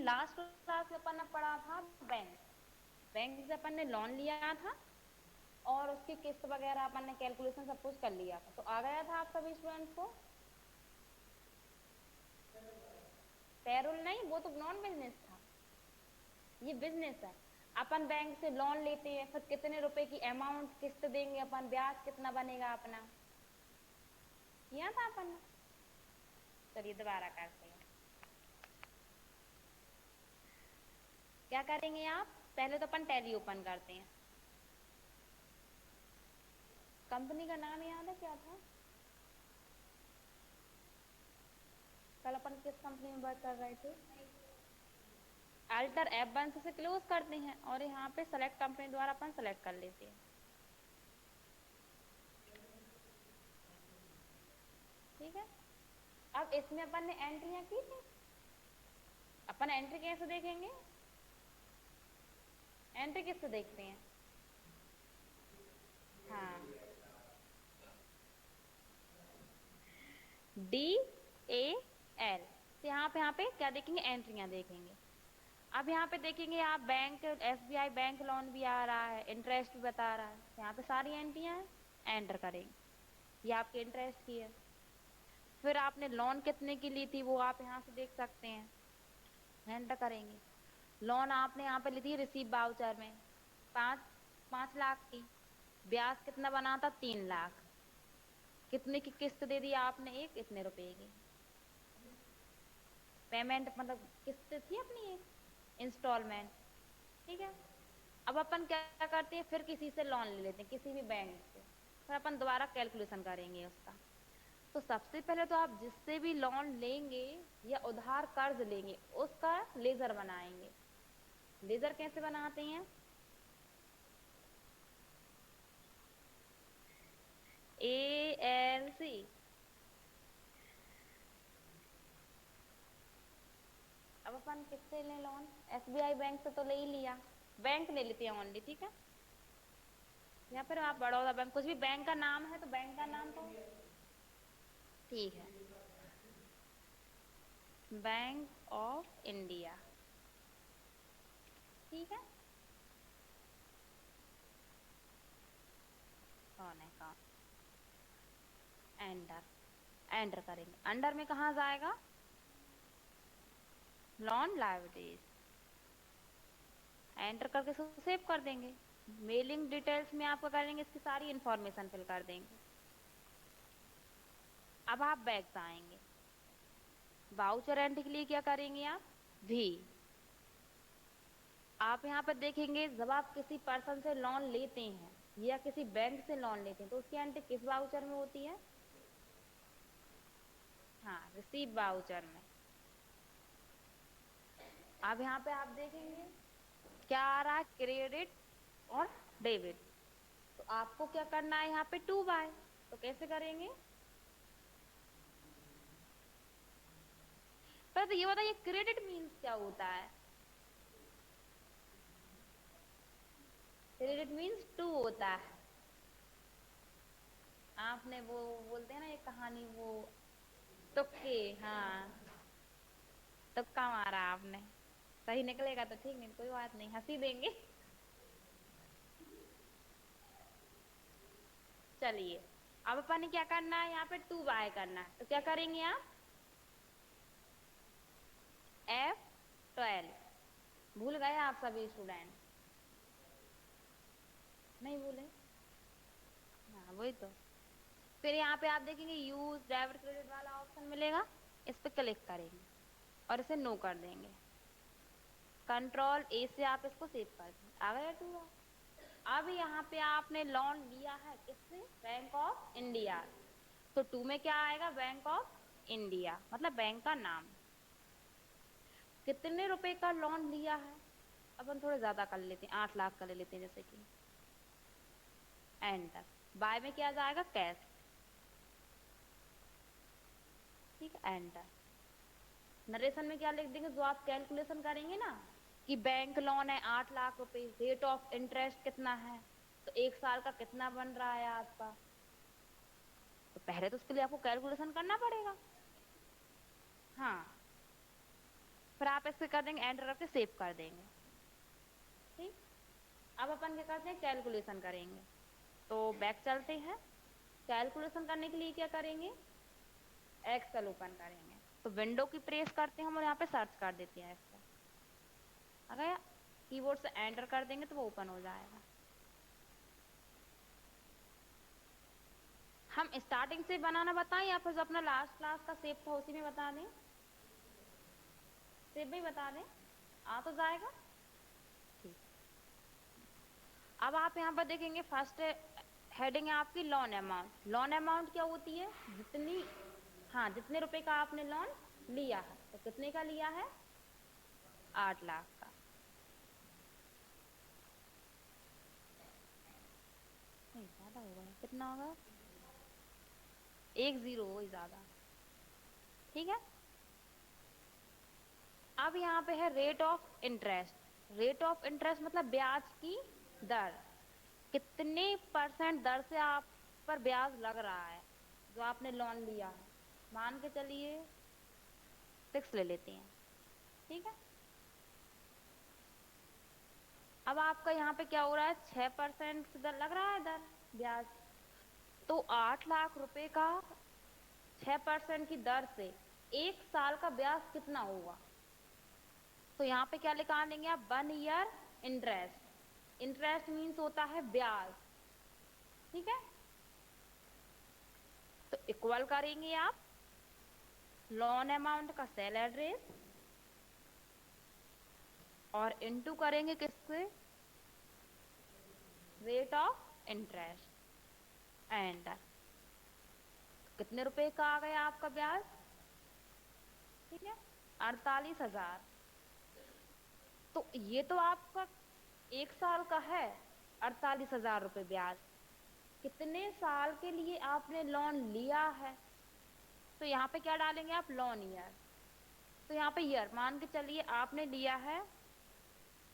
Last class में अपन ने पढ़ा था बैंक। बैंक से अपन ने लोन लिया था और उसकी किस्त वगैरह अपन ने कैलकुलेशन सब कुछ कर लिया था। तो आ गया था आप सभी स्टूडेंट्स को? पेरोल नहीं, वो तो नॉन बिजनेस था, ये बिजनेस है। अपन बैंक से लोन लेते हैं, फिर कितने रुपए की अमाउंट किस्त देंगे अपन, ब्याज कितना बनेगा अपना, किया था अपन ने। चलिए दोबारा करते हैं। क्या करेंगे आप? पहले तो अपन टैली ओपन करते हैं। कंपनी का नाम याद है क्या था? कल अपन किस कंपनी में वर्क कर रहे थे? अल्टर F1 से क्लोज करते हैं और यहाँ पे सेलेक्ट कंपनी द्वारा अपन सेलेक्ट कर लेते हैं। ठीक है। अब इसमें अपन ने एंट्रियां की थी, अपन एंट्री कैसे देखेंगे? एंट्री किससे देखते हैं? हाँ, DAL से यहाँ पे क्या देखेंगे? एंट्रियां देखेंगे। अब यहाँ पे देखेंगे आप, बैंक SBI बैंक लोन भी आ रहा है, इंटरेस्ट भी बता रहा है, यहाँ पे सारी एंट्रियां हैं, एंटर करेंगे। ये आपके इंटरेस्ट की है। फिर आपने लोन कितने की ली थी वो आप यहाँ से देख सकते हैं, एंटर करेंगे। लोन आपने यहाँ पे ली थी रिसीव वाउचर में, 5 5 लाख की। ब्याज कितना बना था? 3 लाख। कितने की किस्त दे दी आपने? एक इतने रुपए की पेमेंट, मतलब किस्त थी अपनी एक इंस्टॉलमेंट। ठीक है। अब अपन क्या करते हैं, फिर किसी से लोन ले लेते हैं, किसी भी बैंक से। फिर अपन दोबारा कैलकुलेशन करेंगे उसका। तो सबसे पहले तो आप जिससे भी लोन लेंगे या उधार कर्ज लेंगे उसका लेजर बनाएंगे। लेजर कैसे बनाते हैं? ALC। अब अपन किससे लें लोन? SBI बैंक से तो ले ही लिया, बैंक ले लेते हैं ओनली। ठीक है। या फिर आप बड़ौदा बैंक, कुछ भी बैंक का नाम है तो बैंक का नाम तो ठीक है। Bank of India. ठीक है। कौन है कौन? एंटर। एंटर करेंगे। अंडर में कहा जाएगा? Loan liabilities. एंटर करके इसको सेव कर देंगे। मेलिंग डिटेल्स में आपका करेंगे, इसकी सारी इंफॉर्मेशन फिल कर देंगे। अब आप बैक आएंगे। वाउचर एंट्री के लिए क्या करेंगे आप? भी। आप यहाँ पर देखेंगे, जब आप किसी पर्सन से लोन लेते हैं या किसी बैंक से लोन लेते हैं तो उसकी एंट्री किस वाउचर में होती है? हाँ, रिसीव वाउचर में। अब यहाँ पे आप देखेंगे क्या आ रहा है? क्रेडिट और डेबिट। तो आपको क्या करना है यहाँ पे? Two by. तो कैसे करेंगे? पर तो ये बताइए, क्रेडिट मीन्स क्या होता है? क्रेडिट मीन्स टू होता है। आपने वो बोलते हैं ना, ये कहानी वो तुक्के, हाँ, तुक्का मारा आपने। सही निकलेगा तो ठीक, नहीं तो कोई बात नहीं, हंसी देंगे। चलिए, अब अपन ने क्या करना है? यहाँ पे टू बाय करना है, तो क्या करेंगे आप? F12। भूल गए आप सभी स्टूडेंट? नहीं भूले? हाँ वही तो। फिर यहाँ पे आप देखेंगे यूज डेबिट क्रेडिट वाला ऑप्शन मिलेगा, इस पे क्लिक करेंगे और इसे नो कर देंगे। Ctrl+A से आप इसको सेव कर देंगे। आ गया टू बाय। अब यहाँ पे आपने लोन लिया है किससे? Bank of India. तो टू में क्या आएगा? बैंक ऑफ इंडिया, मतलब बैंक का नाम। कितने रुपए का लोन लिया है? अपन थोड़े ज्यादा कर लेते हैं, 8 लाख का ले लेते हैं जैसे कि। एंटर। बाय में क्या जाएगा? कैश। ठीक है, एंटर। नरेशन में क्या लिख देंगे? जो आप कैलकुलेशन करेंगे ना, कि बैंक लोन है 8 लाख रुपए, रेट ऑफ इंटरेस्ट कितना है, तो 1 साल का कितना बन रहा है आपका, तो पहले तो उसके लिए आपको कैलकुलेशन करना पड़ेगा। हाँ, फिर आप इससे कर देंगे एंटर करके सेव कर देंगे। ठीक, अब अपन क्या करते हैं, कैलकुलेशन करेंगे। तो बैक चलते हैं। कैलकुलेशन करने के लिए क्या करेंगे, एक्सेल ओपन करेंगे। तो विंडो की प्रेस करते हैं हम और यहाँ पे सर्च कर देते हैं एक्सेल। आ गया, कीबोर्ड से एंटर कर देंगे तो वो ओपन हो जाएगा। हम स्टार्टिंग से बनाना बताएं या फिर जो अपना लास्ट क्लास का सेव था उसी में बता दें? सेव भी बता दें, आ तो जाएगा। ठीक, अब आप यहाँ पर देखेंगे फर्स्ट हेडिंग है आपकी लोन अमाउंट। लोन अमाउंट क्या होती है, जितनी, हाँ जितने रुपए का आपने लोन लिया है। तो कितने का लिया है, 8 लाख का। नहीं ज्यादा होगा, कितना होगा, 10 हो ज्यादा। ठीक है, अब यहाँ पे है rate of interest. Rate of interest मतलब ब्याज की दर, कितने परसेंट दर से आप पर ब्याज लग रहा है जो आपने लोन लिया है। मान के चलिए 6 ले लेते हैं। ठीक है, अब आपका यहाँ पे क्या हो रहा है, 6% दर लग रहा है, दर ब्याज। तो 8 लाख रुपए का 6% की दर से 1 साल का ब्याज कितना होगा। तो यहाँ पे क्या लिखा देंगे आप, 1 ईयर इंटरेस्ट। इंटरेस्ट मीन्स होता है ब्याज। ठीक है, तो इक्वल करेंगे आप लोन अमाउंट का सेल एड्रेस और इनटू करेंगे किससे, रेट ऑफ इंटरेस्ट। एंटर, कितने रुपए का आ गया आपका ब्याज, ठीक है 48,000। तो ये तो आपका 1 साल का है, 48,000 रुपए ब्याज। कितने साल के लिए आपने लोन लिया है, तो यहाँ पे क्या डालेंगे आप, लोन ईयर। तो यहाँ पे ईयर मान के चलिए आपने लिया है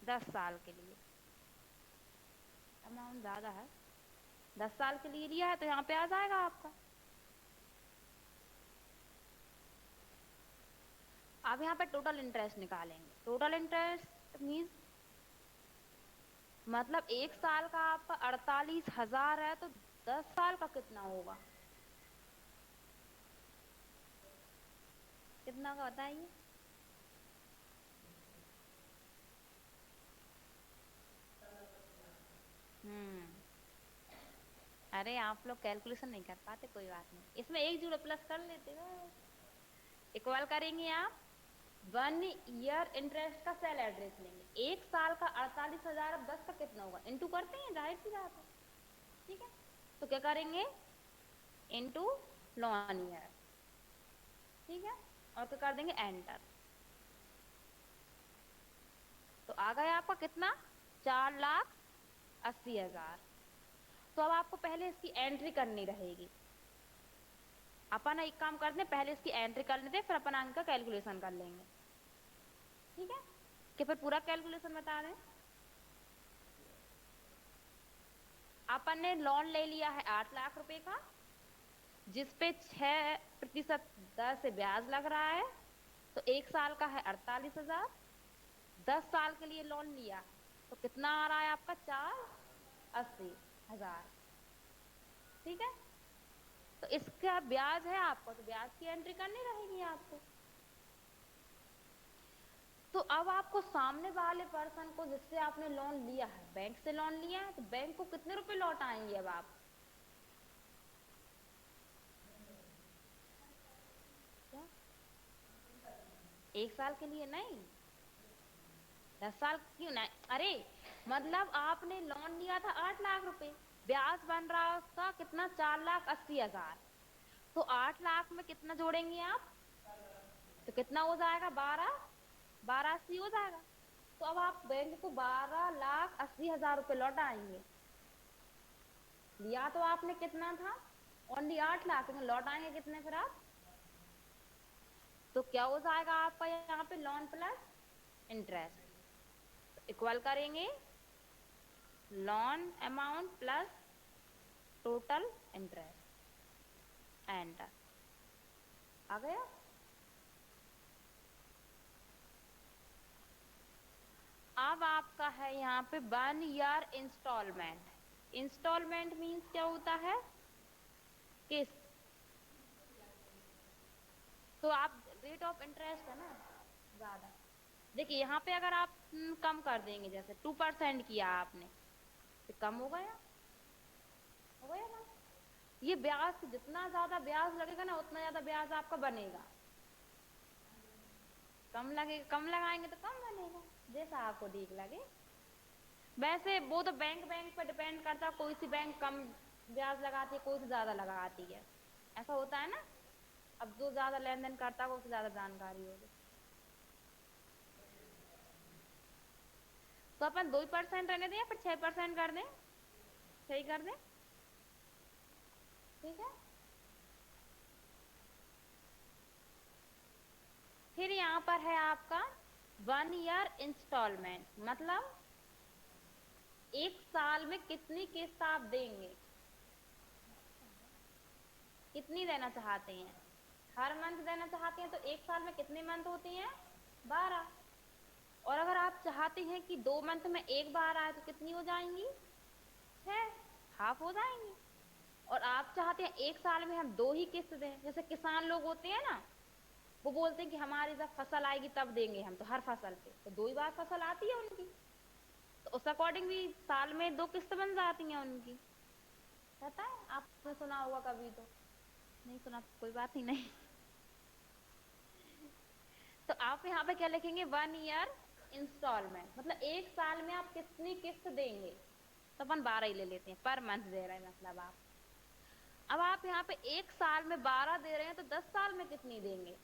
10 साल के लिए, अमाउंट ज्यादा है, 10 साल के लिए लिया है तो यहाँ पे आ जाएगा आपका। अब यहाँ पे टोटल इंटरेस्ट निकालेंगे। टोटल इंटरेस्ट मीन्स मतलब 1 साल का आपका 48,000 है, तो 10 साल का कितना होगा, कितना का बताइए। अरे आप लोग कैलकुलेशन नहीं कर पाते, कोई बात नहीं, इसमें एक जीरो प्लस कर लेते हो। इक्वल करेंगे आप 1 ईयर इंटरेस्ट का सेल एड्रेस लेंगे। 1 साल का 48,000, अब 10 का कितना होगा, इंटू करते हैं, जाहिर सी बात है। ठीक है, तो क्या करेंगे, इंटू लोन ईयर। ठीक है, और क्या कर देंगे, एंटर। तो आ गया आपका कितना, 4,80,000। तो अब आपको पहले इसकी एंट्री करनी रहेगी। अपन एक काम करते हैं, पहले इसकी एंट्री कर लेते हैं, फिर अपन अंक का कैलकुलेशन कर लेंगे। ठीक है, कि फिर पूरा कैलकुलेशन बता दें। अपन ने लोन ले लिया है 8 लाख रुपए का, जिसपे 6% दर से ब्याज लग रहा है। तो 1 साल का है 48,000, 10 साल के लिए लोन लिया तो कितना आ रहा है आपका, 4,80,000। ठीक है, तो इसका ब्याज है आपको, तो ब्याज की एंट्री करनी रहेगी आपको। तो अब आपको सामने वाले पर्सन को जिससे आपने लोन लिया है, बैंक से लोन लिया है, तो बैंक को कितने रुपए लौट आएंगे अब आप, क्या 1 साल के लिए नहीं, 10 साल क्यों नहीं, अरे मतलब आपने लोन लिया था 8 लाख रुपए, ब्याज बन रहा है उसका कितना, 4,80,000। तो 8 लाख में कितना जोड़ेंगे आप, तो कितना हो जाएगा, 12,80 हो जाएगा। तो अब आप बैंक को 12,80,000 रुपए लौटाएंगे। लिया तो आपने कितना था, ओनली 8 लाख में, लौटाएंगे कितने फिर आप, तो क्या हो जाएगा आपका यहाँ पे, लोन प्लस इंटरेस्ट। इक्वल करेंगे loan amount plus total interest. Enter, आ गया। अब आपका है यहाँ पे 1 ईयर इंस्टॉलमेंट। इंस्टॉलमेंट मीन्स क्या होता है? किस्त। तो आप रेट ऑफ इंटरेस्ट है ना ज्यादा। देखिए यहाँ पे अगर आप कम कर देंगे, जैसे 2% किया आपने, तो कम हो गया, हो गया ना। ये ब्याज जितना ज्यादा ब्याज लगेगा ना उतना ज्यादा ब्याज आपका बनेगा। कम लगेगा, कम लगाएंगे तो कम बनेगा, जैसा आपको ठीक लगे। वैसे वो तो बैंक बैंक पर डिपेंड करता है, कोई सी बैंक कम ब्याज लगाती है, कोई सी ज्यादा लगाती है, ऐसा होता है ना। अब जो ज्यादा लेन देन करता है उससे ज्यादा जानकारी होगी। तो अपन 2% रहने दें या फिर 6% कर दें? सही कर दें, ठीक है। फिर यहाँ पर है आपका 1 ईयर इंस्टॉलमेंट, मतलब 1 साल में कितनी किस्त आप देंगे, कितनी देना चाहते हैं। हर मंथ देना चाहते हैं तो 1 साल में कितने मंथ होते हैं? 12। और अगर आप चाहते हैं कि 2 मंथ में एक बार आए तो कितनी हो जाएंगी? 6, हाफ हो जाएंगी। और आप चाहते हैं 1 साल में हम 2 ही किस्त दें, जैसे किसान लोग होते हैं ना, वो बोलते हैं कि हमारी जब फसल आएगी तब देंगे हम, तो हर फसल पे तो 2 ही बार फसल आती है उनकी, तो उस अकॉर्डिंग भी साल में 2 किस्त बन जाती हैं उनकी। पता है, आपने सुना होगा कभी तो। नहीं सुना तो कोई बात ही नहीं। तो आप यहाँ पे क्या लिखेंगे? 1 ईयर इंस्टॉलमेंट, मतलब 1 साल में आप कितनी किस्त देंगे। तो अपन 12 ही ले लेते हैं, पर मंथ दे रहे हैं मतलब आप। अब आप यहाँ पे 1 साल में 12 दे रहे हैं तो 10 साल में कितनी देंगे?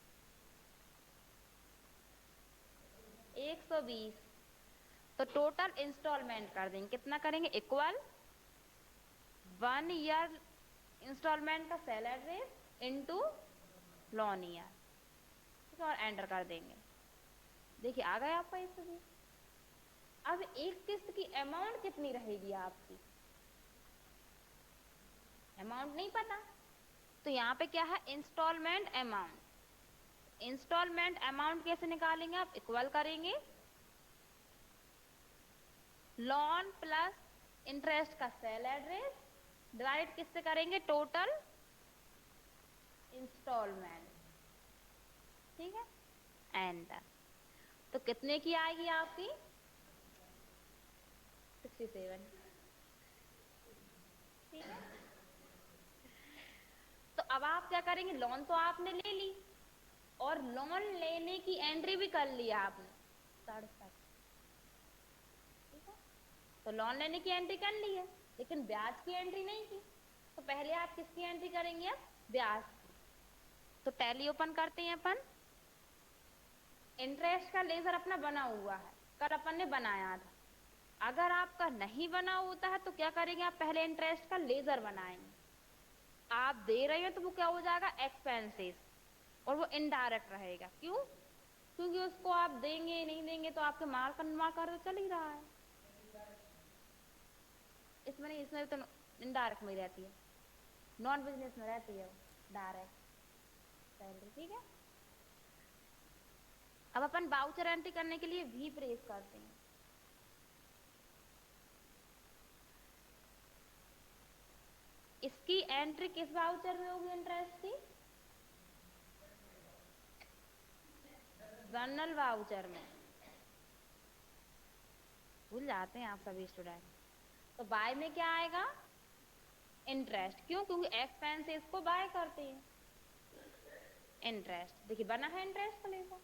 120। तो टोटल इंस्टॉलमेंट कर देंगे, कितना करेंगे? इक्वल 1 ईयर इंस्टॉलमेंट का सैलरी इंटू लोन ईयर, ठीक है, और एंटर कर देंगे। देखिए आ गया आपका 120। अब एक किस्त की अमाउंट कितनी रहेगी आपकी, अमाउंट नहीं पता, तो यहाँ पे क्या है? Instalment amount. इंस्टॉलमेंट अमाउंट कैसे निकालेंगे आप? इक्वल करेंगे लोन प्लस इंटरेस्ट का सेल एड्रेस डिवाइड किससे करेंगे? टोटल इंस्टॉलमेंट, ठीक है, एंटर। तो कितने की आएगी आपकी? 67, ठीक है। तो अब आप क्या करेंगे? लोन तो आपने ले ली और लोन लेने की एंट्री भी कर ली आपने 67, ठीक है। तो लोन लेने की एंट्री कर ली है लेकिन ब्याज की एंट्री नहीं की, तो पहले आप किसकी एंट्री करेंगे? अब ब्याज की। तो टैली ओपन करते हैं अपन। इंटरेस्ट का लेजर अपना बना हुआ है, कल अपन ने बनाया था। अगर आपका नहीं बना होता है तो क्या करेंगे? आप पहले इंटरेस्ट का लेजर बनाएंगे। आप दे रहे हो तो वो क्या हो जाएगा? एक्सपेंसेस, और वो इनडायरेक्ट रहेगा। क्यों? क्योंकि उसको आप देंगे नहीं देंगे तो आपके माल का निर्माण कार्य तो चल ही रहा है। इसमें नहीं, इसमें तो इनडायरेक्ट में रहती है, नॉन बिजनेस में रहती है वो डायरेक्ट सैलरी, ठीक है। अब अपन वाउचर एंट्री करने के लिए भी प्रेस करते हैं। इसकी एंट्री किस वाउचर में होगी? इंटरेस्ट की जनरल वाउचर में। भूल जाते हैं आप सभी स्टूडेंट। तो बाय में क्या आएगा? इंटरेस्ट। क्यों? क्योंकि एक्सपेंसेस को बाय करते हैं। इंटरेस्ट देखिए बना है इंटरेस्ट का लेकर,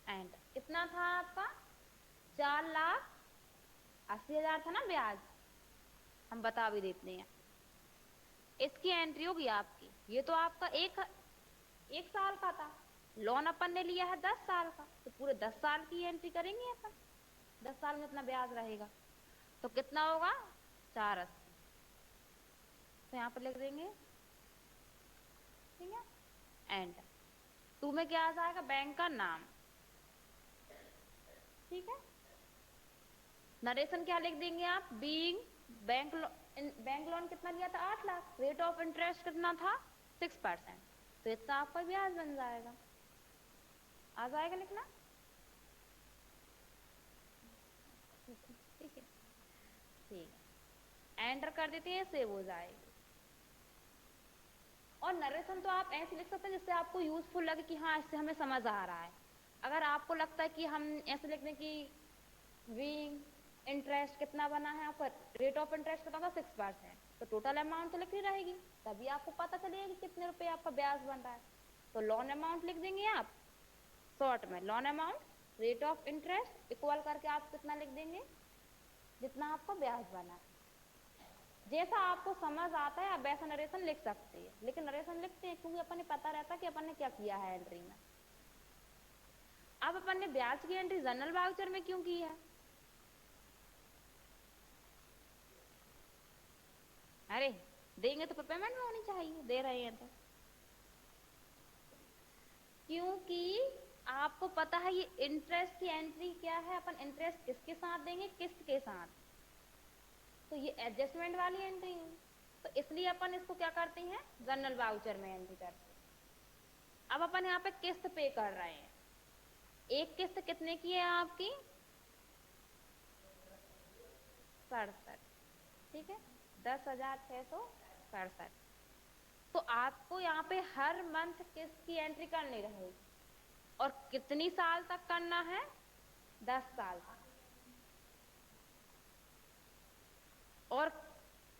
एंड कितना था आपका? 4,80,000 था ना ब्याज, हम बता भी देते हैं। इसकी एंट्री होगी आपकी, ये तो आपका एक साल का था, लोन अपन ने लिया है 10 साल का, तो पूरे 10 साल की एंट्री करेंगे अपन। 10 साल में इतना ब्याज रहेगा तो कितना होगा? 480। तो यहाँ पर लिख देंगे, ठीक है, एंटर। टू में क्या आ जाएगा? बैंक का नाम, ठीक है। नरेशन क्या लिख देंगे आप? बीइंग बैंक लोन कितना लिया था? 8 लाख। रेट ऑफ इंटरेस्ट कितना था? 6%। तो इतना आपका ब्याज बन जाएगा। आ जाएगा लिखना? ठीक है, ठीक है, एंटर कर देते हैं, सेव हो जाएगी। और नरेशन तो आप ऐसे लिख सकते हैं जिससे आपको यूजफुल लगे कि हाँ इससे हमें समझ आ रहा है। अगर आपको लगता है कि हम ऐसे लिख दें कि विंग इंटरेस्ट कितना बना है, आपका रेट ऑफ इंटरेस्ट कितना था 6%, तो टोटल अमाउंट तो लिखनी रहेगी, तभी आपको पता चलेगा कि कितने रुपए आपका ब्याज बन रहा है। तो लोन अमाउंट लिख देंगे आप, शॉर्ट में loan amount rate of interest equal करके आप कितना लिख देंगे, जितना आपका ब्याज बना है। जैसा आपको समझ आता है आप वैसा नरेशन लिख सकते हैं, लेकिन नरेशन लिखते हैं क्योंकि अपन ने पता रहता है कि अपन ने क्या किया है एंट्री में। अब अपन ने ब्याज की एंट्री जनरल वाउचर में क्यों की है? अरे देंगे तो पेमेंट में होनी चाहिए, दे रहे हैं तो। क्योंकि आपको पता है ये इंटरेस्ट की एंट्री क्या है, अपन इंटरेस्ट किसके साथ देंगे, किस्त के साथ, तो ये एडजस्टमेंट वाली एंट्री है, तो इसलिए अपन इसको क्या करते हैं, जनरल वाउचर में एंट्री करते हैं। अब अपन यहाँ पे किस्त पे कर रहे हैं, एक किस्त कितने की है आपकी, 67, ठीक है, 10,667। तो आपको यहाँ पे हर मंथ किस्त की एंट्री करनी रहेगी, और कितनी साल तक करना है, 10 साल तक। और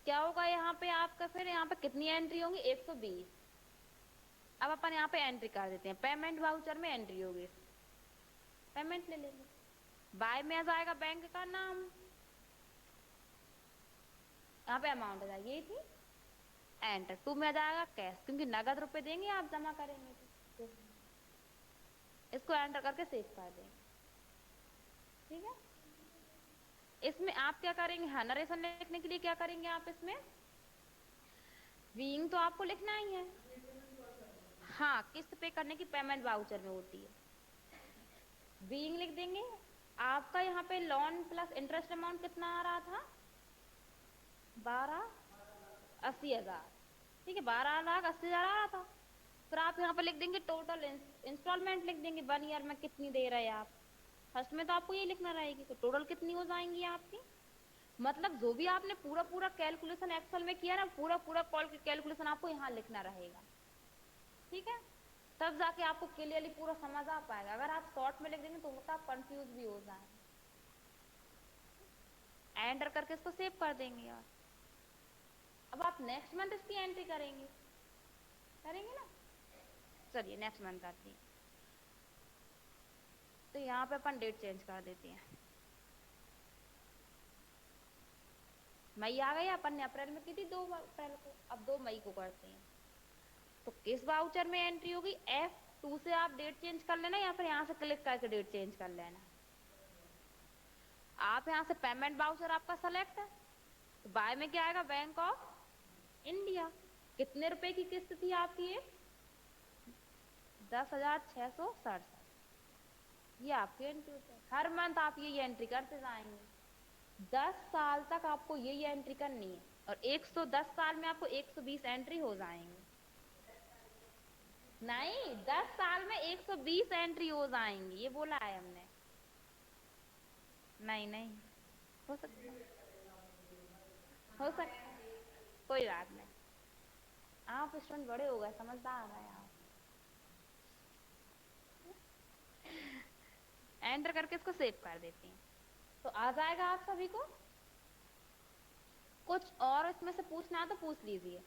क्या होगा यहाँ पे आपका, फिर यहाँ पे कितनी एंट्री होंगी, 120। अब अपन यहाँ पे एंट्री कर देते हैं, पेमेंट वाउचर में एंट्री होगी, पेमेंट ले लेंगे। बाय में आ जाएगा बैंक का नाम, यहाँ पे अमाउंट आ जाएगी, यही थी। एंटर टू में आ जाएगा कैश, क्योंकि नगद रुपए देंगे आप जमा करेंगे तो इसको एंटर करके सेव कर देंगे, ठीक है। इसमें आप क्या करेंगे, हाँ नरेशन लिखने के लिए क्या करेंगे आप, इसमें बीइंग तो आपको लिखना ही है, हाँ किस्त पे करने की पेमेंट वाउचर में होती है, बीइंग लिख देंगे। आपका यहाँ पे लोन प्लस इंटरेस्ट अमाउंट कितना आ रहा था, 12,80,000, ठीक है, 12,80,000 आ रहा था। फिर आप यहाँ पे लिख देंगे टोटल इंस्टॉलमेंट लिख देंगे, 1 ईयर में कितनी दे रहे हैं आप, फर्स्ट में तो आपको ये लिखना रहेगी, तो टोटल कितनी हो जाएंगी आपकी, मतलब जो भी आपने पूरा पूरा कैलकुलेशन एक्सेल में किया ना, पूरा पूरा कॉल कैलकुलेशन आपको यहाँ लिखना रहेगा, ठीक है, तब जाके आपको क्लियरली पूरा समझ आ पाएगा। अगर आप शॉर्ट में लिख देंगे तो होता आप कंफ्यूज भी हो जाए। एंटर करके इसको सेव कर देंगे यार। अब आप नेक्स्ट मंथ इसकी एंट्री करेंगे, करेंगे ना, चलिए नेक्स्ट मंथ करते हैं। तो यहाँ पे अपन डेट चेंज कर देते हैं, मई आ गई, अपन ने अप्रैल में की थी 2 अप्रैल को, अब 2 मई को करते हैं। तो किस वाउचर में एंट्री होगी, F2 से आप डेट चेंज कर लेना, या फिर यहाँ से क्लिक करके डेट चेंज कर लेना। आप यहाँ से पेमेंट वाउचर आपका सेलेक्ट है, तो बाय में क्या आएगा, बैंक ऑफ इंडिया। कितने रुपए की किस्त थी आपकी ये, 10,667, ये आपकी एंट्री होती है। हर मंथ आप ये एंट्री करते जाएंगे, 10 साल तक आपको यही एंट्री करनी है, और 110 साल में आपको 120 एंट्री हो जाएंगे। नहीं, 10 साल में 120 एंट्री हो जाएंगी, ये बोला है हमने। नहीं नहीं, हो सकता है, हो सकता है, कोई बात नहीं, आप स्टूडेंट बड़े हो गए, समझदार है आप। एंटर करके इसको सेव कर देते हैं, तो आ जाएगा आप सभी को। कुछ और इसमें से पूछना है तो पूछ लीजिए।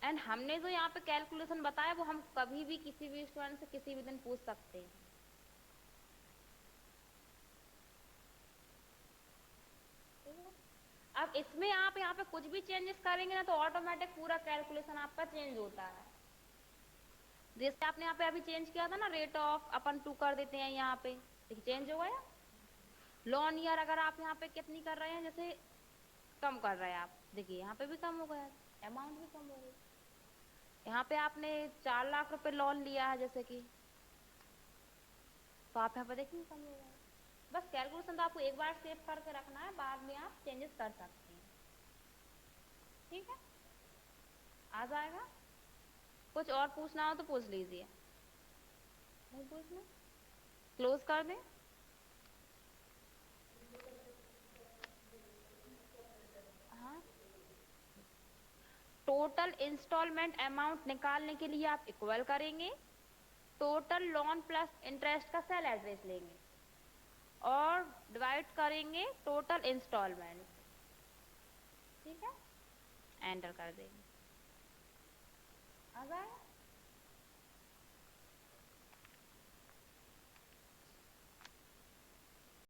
एंड हमने जो यहाँ पे कैलकुलेशन बताया वो हम कभी भी किसी भी स्टूडेंट से किसी भी दिन पूछ सकते हैं। अब इसमें आप यहाँ पे कुछ भी चेंजेस करेंगे ना तो ऑटोमेटिक पूरा कैलकुलेशन आपका चेंज होता है। जैसे आपने यहाँ पे अभी चेंज किया था ना, रेट ऑफ अपन 2 कर देते हैं यहाँ पे, चेंज हो गया। लोन ईयर अगर आप यहाँ पे कितनी कर रहे हैं, जैसे कम कर रहे हैं आप, देखिए यहाँ पे भी कम हो गया, अमाउंट भी कम हो गई। यहाँ पे आपने 4 लाख रुपए लोन लिया है जैसे कि, तो आप यहाँ पे देखिए कम हो गया। बस कैलकुलेशन तो आपको एक बार सेव करके रखना है, बाद में आप चेंजेस कर सकते हैं, ठीक है, आ जाएगा। कुछ और पूछना हो तो पूछ लीजिए, नहीं पूछना क्लोज कर दें। टोटल इंस्टॉलमेंट अमाउंट निकालने के लिए आप इक्वल करेंगे टोटल लोन प्लस इंटरेस्ट का सेल एड्रेस लेंगे और डिवाइड करेंगे टोटल इंस्टॉलमेंट। ठीक है, एंटर कर देंगे। अब